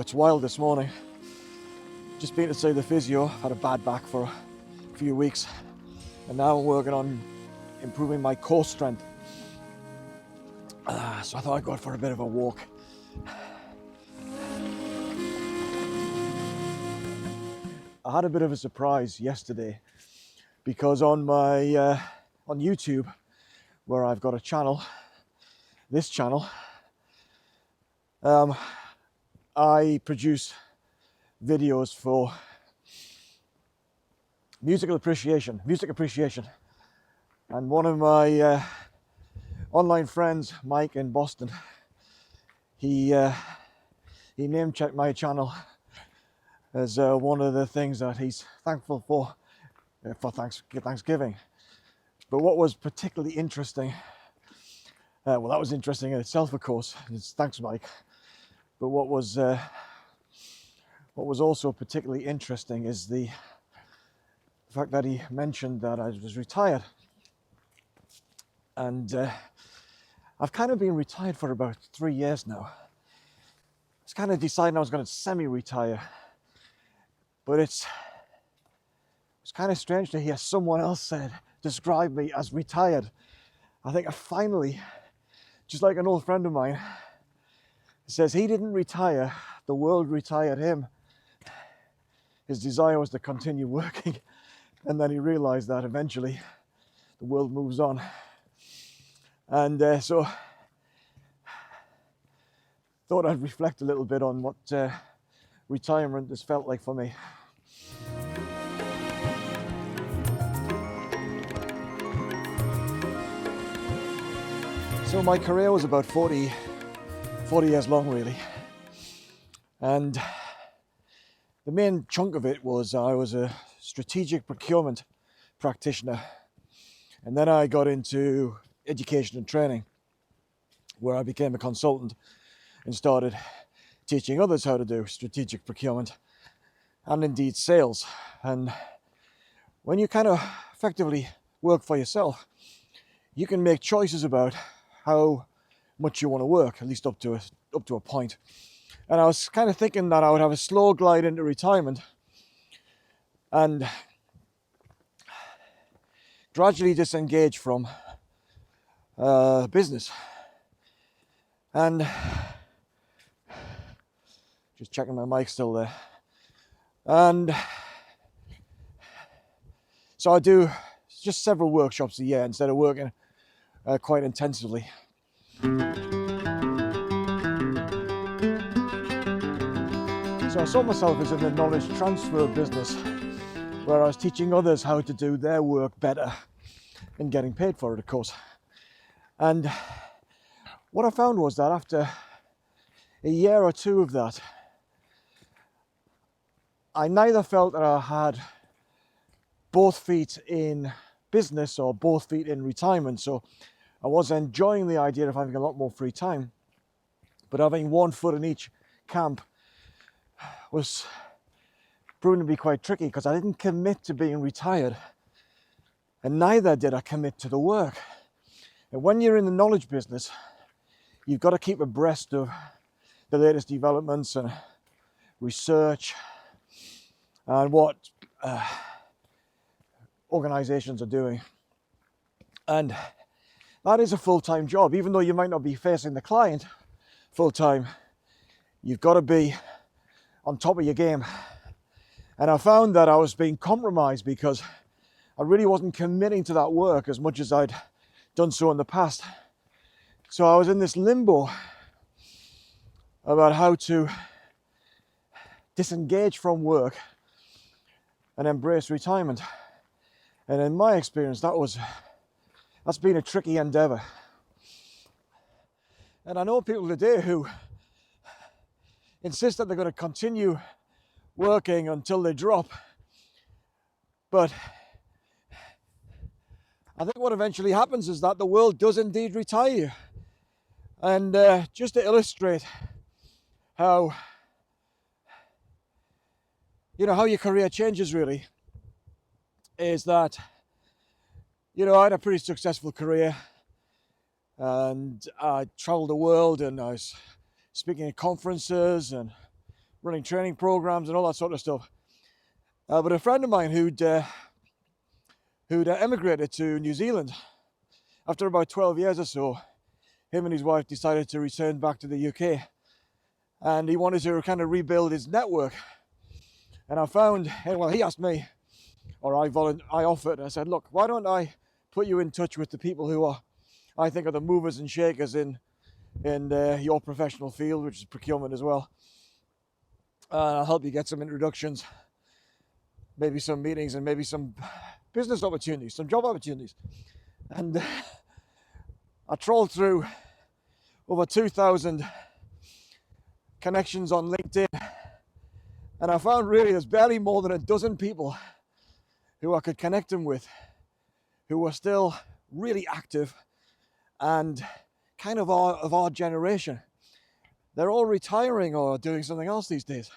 It's wild this morning. Just been to see the physio, had a bad back for a few weeks, and now I'm working on improving my core strength. So I thought I'd go out for a bit of a walk. I had a bit of a surprise yesterday because on my on YouTube, where I've got a channel, this channel, I produce videos for music appreciation, and one of my online friends, Mike in Boston, he name-checked my channel as one of the things that he's thankful for Thanksgiving. But what was particularly interesting, well, that was interesting in itself, of course. Thanks, Mike. But what was also particularly interesting is the fact that he mentioned that I was retired. And I've kind of been retired for about 3 years now. I was kind of deciding I was going to semi-retire. But it's kind of strange to hear someone else describe me as retired. I think I finally, just like an old friend of mine, says he didn't retire, the world retired him. His desire was to continue working, and then he realized that eventually the world moves on. And so thought I'd reflect a little bit on what retirement has felt like for me. So my career was about 40 years long, really. And the main chunk of it was I was a strategic procurement practitioner. And then I got into education and training, where I became a consultant and started teaching others how to do strategic procurement and indeed sales. And when you kind of effectively work for yourself, you can make choices about how much you want to work, at least up to a point. And I was kind of thinking that I would have a slow glide into retirement and gradually disengage from business. And just checking my mic still there. And so I do just several workshops a year instead of working quite intensively. So I saw myself as in the knowledge transfer business, where I was teaching others how to do their work better and getting paid for it, of course. And what I found was that after a year or two of that, I neither felt that I had both feet in business or both feet in retirement. So I was enjoying the idea of having a lot more free time, but having one foot in each camp was proving to be quite tricky because I didn't commit to being retired, and neither did I commit to the work. And when you're in the knowledge business, you've got to keep abreast of the latest developments and research and what organizations are doing. And that is a full-time job. Even though you might not be facing the client full-time, you've got to be on top of your game. And I found that I was being compromised because I really wasn't committing to that work as much as I'd done so in the past. So I was in this limbo about how to disengage from work and embrace retirement. And in my experience, that's been a tricky endeavor. And I know people today who insist that they're going to continue working until they drop. But I think what eventually happens is that the world does indeed retire you. And just to illustrate how your career changes really, is that, I had a pretty successful career and I traveled the world and I was speaking at conferences and running training programs and all that sort of stuff. But a friend of mine who'd emigrated to New Zealand after about 12 years or so, him and his wife decided to return back to the UK, and he wanted to kind of rebuild his network. And I found, well, he asked me, or I offered. I said, look, why don't I put you in touch with the people who I think are the movers and shakers in your professional field, which is procurement as well. I'll help you get some introductions, maybe some meetings, and maybe some business opportunities, some job opportunities. And I trawled through over 2,000 connections on LinkedIn, and I found really there's barely more than a dozen people who I could connect them with, who were still really active and kind of our generation. They're all retiring or doing something else these days.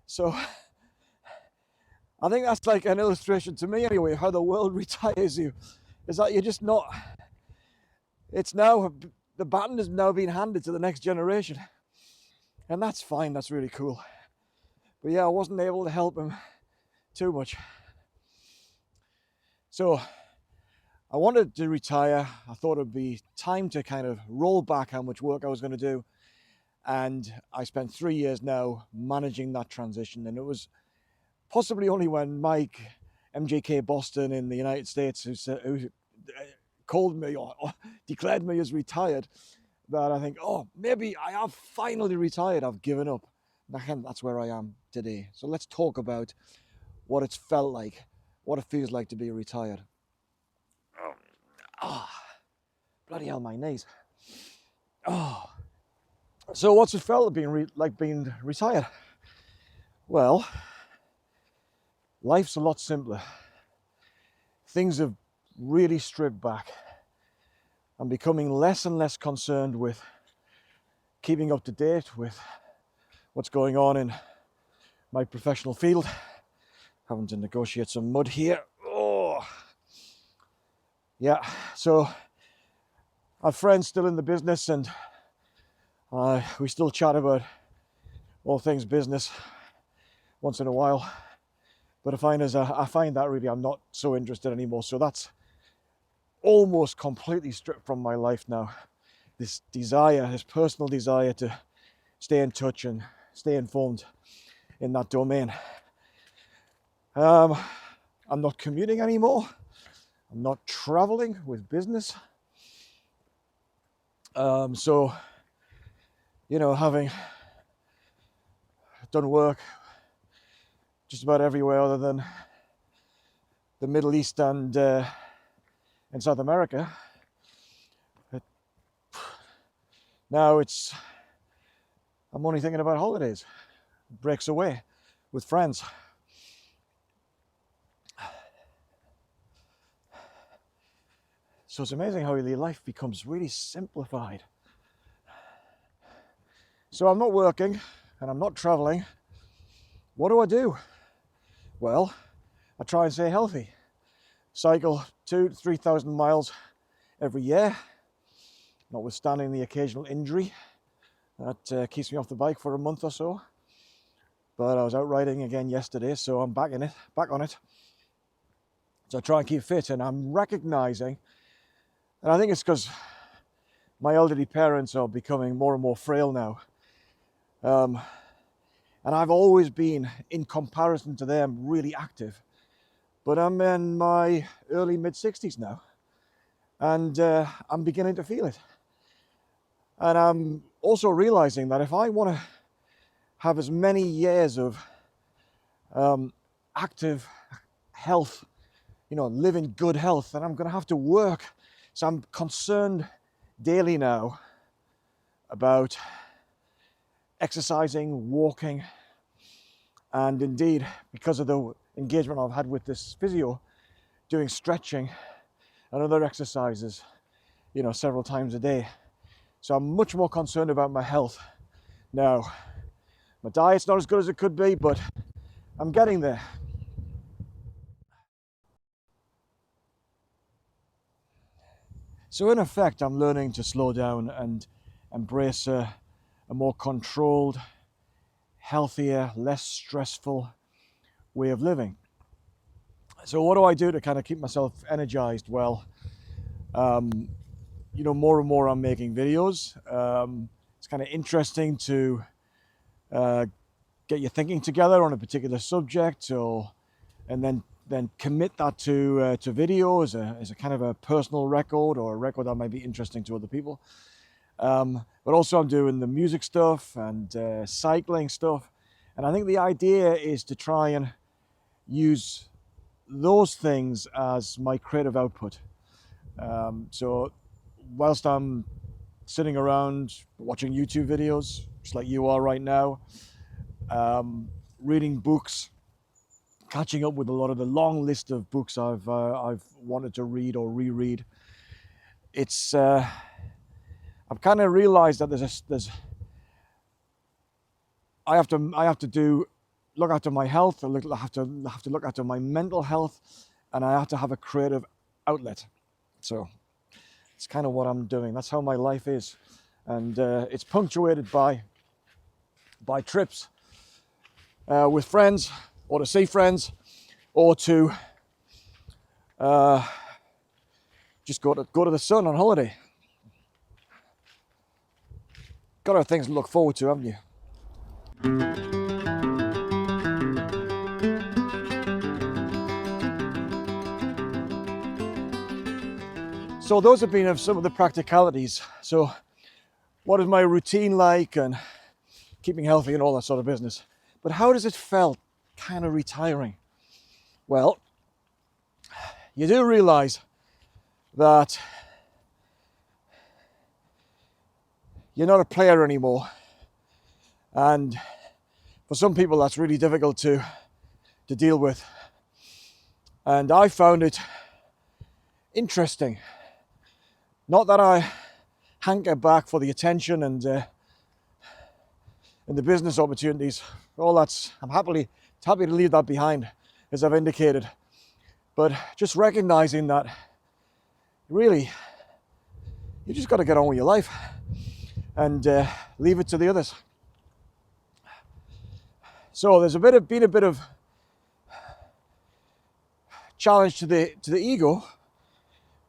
So I think that's like an illustration to me anyway, how the world retires you. Is that you're just not, it's now, the baton is now being handed to the next generation. And that's fine, that's really cool. But yeah, I wasn't able to help him too much. So I wanted to retire. I thought it'd be time to kind of roll back how much work I was going to do. And I spent 3 years now managing that transition. And it was possibly only when Mike, MJK Boston in the United States, who called me or declared me as retired, that I think, oh, maybe I have finally retired. I've given up. And that's where I am today. So let's talk about what it's felt like, what it feels like to be retired. Bloody hell, my knees. So what's it felt like being retired? Well, life's a lot simpler. Things have really stripped back. I'm becoming less and less concerned with keeping up to date with what's going on in my professional field. Having to negotiate some mud here. Oh, yeah. So I have friends still in the business, and we still chat about all things business once in a while. But I find that really I'm not so interested anymore. So that's almost completely stripped from my life now. This desire, this personal desire to stay in touch and stay informed in that domain. I'm not commuting anymore. I'm not traveling with business. So, having done work just about everywhere other than the Middle East and South America, now I'm only thinking about holidays, breaks away with friends. So it's amazing how your life becomes really simplified. So I'm not working and I'm not traveling. What do? Well, I try and stay healthy. Cycle 2,000 to 3,000 miles every year, notwithstanding the occasional injury that keeps me off the bike for a month or so. But I was out riding again yesterday, so I'm back on it. So I try and keep fit, and I'm recognizing, and I think it's because my elderly parents are becoming more and more frail now. And I've always been, in comparison to them, really active. But I'm in my early mid-60s now, and I'm beginning to feel it. And I'm also realizing that if I want to have as many years of active health, live in good health, then I'm going to have to work. So I'm concerned daily now about exercising, walking, and indeed, because of the engagement I've had with this physio, doing stretching and other exercises, several times a day. So I'm much more concerned about my health now. My diet's not as good as it could be, but I'm getting there. So in effect, I'm learning to slow down and embrace a more controlled, healthier, less stressful way of living. So what do I do to kind of keep myself energized? Well, more and more I'm making videos. It's kind of interesting to get your thinking together on a particular subject, and then commit that to video as a kind of a personal record, or a record that might be interesting to other people. But also I'm doing the music stuff and cycling stuff, and I think the idea is to try and use those things as my creative output. So whilst I'm sitting around watching YouTube videos, just like you are right now, reading books, catching up with a lot of the long list of books I've wanted to read or reread. It's I've kind of realized that I have to look after my health. I have to look after my mental health, and I have to have a creative outlet. So it's kind of what I'm doing. That's how my life is, and it's punctuated by trips with friends, or to see friends, or to just go to the sun on holiday. Got our things to look forward to, haven't you? So those have been some of the practicalities. So what is my routine like, and keeping healthy and all that sort of business. But how does it feel kind of retiring? Well, you do realize that you're not a player anymore. And for some people that's really difficult to deal with. And I found it interesting. Not that I hanker back for the attention and the business opportunities. All that's, I'm happy to leave that behind, as I've indicated. But just recognizing that really, you just got to get on with your life and leave it to the others. So there's been a bit of challenge to the ego,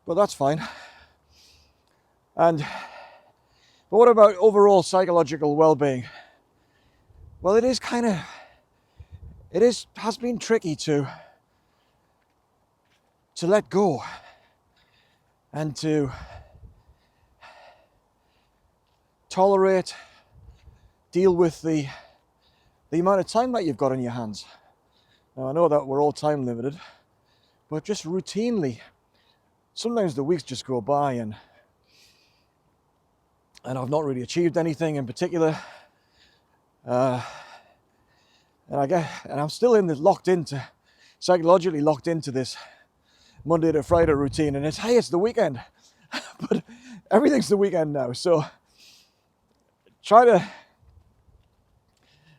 but that's fine. But what about overall psychological well-being? Well, has been tricky to let go and to tolerate, deal with the amount of time that you've got on your hands. Now, I know that we're all time limited, but just routinely, sometimes the weeks just go by and I've not really achieved anything in particular. And I'm still psychologically locked into this Monday to Friday routine, and it's the weekend. But everything's the weekend now, so try to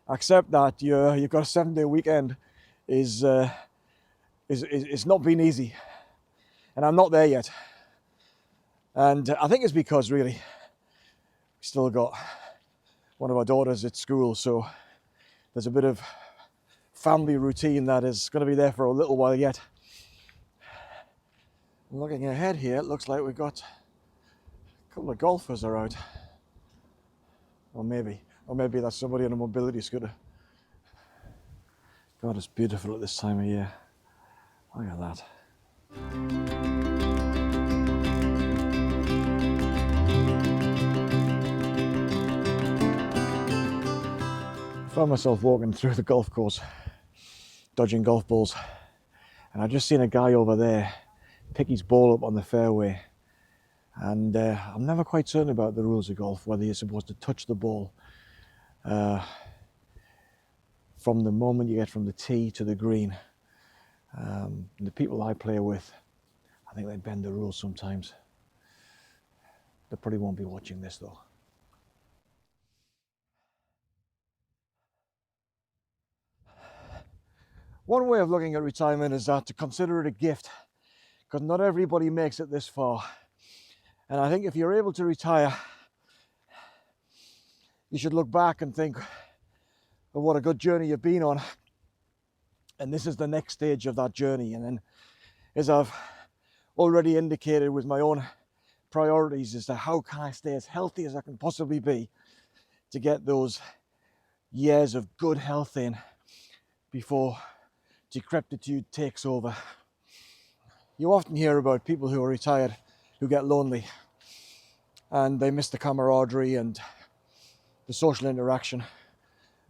accept that you've got a 7-day weekend is not been easy, and I'm not there yet. And I think it's because really we still got one of our daughters at school, so there's a bit of family routine that is going to be there for a little while yet. Looking ahead here, it looks like we've got a couple of golfers are out, or maybe that's somebody on a mobility scooter. God, it's beautiful at this time of year. Look at that. I found myself walking through the golf course, dodging golf balls, and I've just seen a guy over there pick his ball up on the fairway. And I'm never quite certain about the rules of golf, whether you're supposed to touch the ball from the moment you get from the tee to the green. The people I play with, I think they bend the rules sometimes. They probably won't be watching this though. One way of looking at retirement is to consider it a gift, because not everybody makes it this far. And I think if you're able to retire, you should look back and think, of what a good journey you've been on. And this is the next stage of that journey. And then, as I've already indicated with my own priorities, as to how can I stay as healthy as I can possibly be to get those years of good health in before decrepitude takes over. You often hear about people who are retired who get lonely and they miss the camaraderie and the social interaction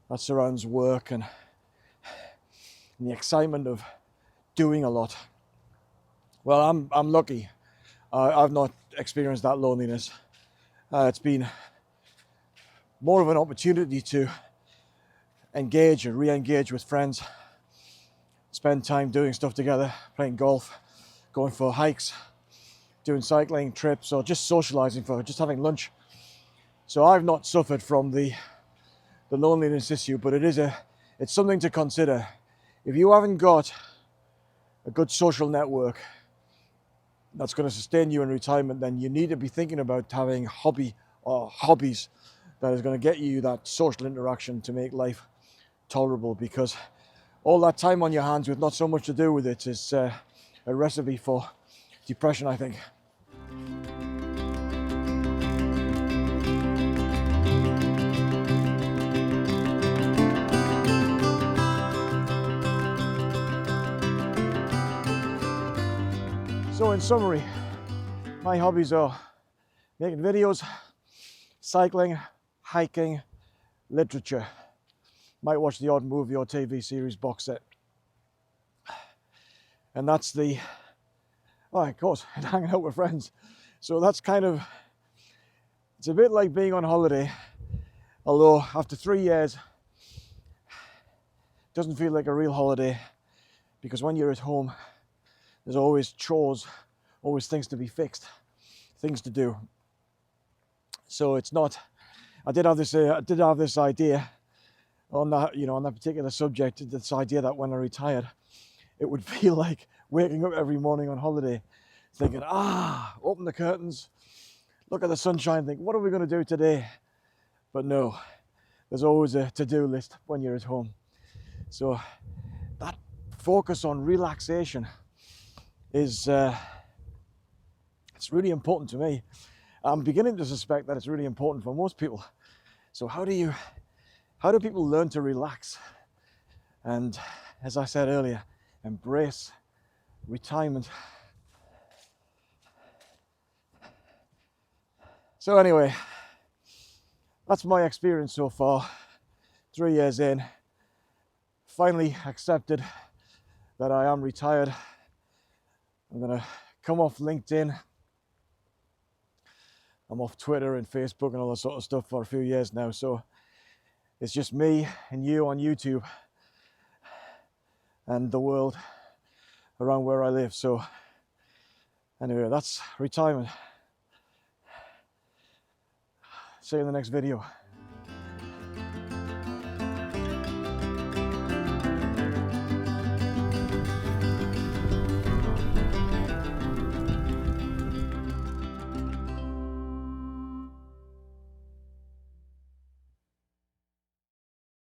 that surrounds work and the excitement of doing a lot. Well, I'm lucky. I've not experienced that loneliness. It's been more of an opportunity to engage and re-engage with friends, spend time doing stuff together, playing golf, going for hikes, doing cycling trips, or just socializing, for just having lunch. So I've not suffered from the loneliness issue, but it's something to consider. If you haven't got a good social network that's going to sustain you in retirement, then you need to be thinking about having hobbies that is going to get you that social interaction to make life tolerable, because all that time on your hands with not so much to do with it is a recipe for depression, I think. So in summary, my hobbies are making videos, cycling, hiking, literature. Might watch the odd movie or TV series box set. And that's of course, and hanging out with friends. So that's it's a bit like being on holiday, although after 3 years, it doesn't feel like a real holiday, because when you're at home, there's always chores, always things to be fixed, things to do. So it's not. I did have this idea on that, on that particular subject. This idea that when I retired, it would feel like waking up every morning on holiday, thinking, open the curtains, look at the sunshine, think, what are we going to do today? But no, there's always a to-do list when you're at home. So that focus on relaxation is it's really important to me. I'm beginning to suspect that it's really important for most people. So how do people learn to relax? And as I said earlier, embrace retirement. So anyway, that's my experience so far. 3 years in, finally accepted that I am retired. I'm gonna come off LinkedIn. I'm off Twitter and Facebook and all that sort of stuff for a few years now. So it's just me and you on YouTube and the world around where I live. So anyway, that's retirement. See you in the next video.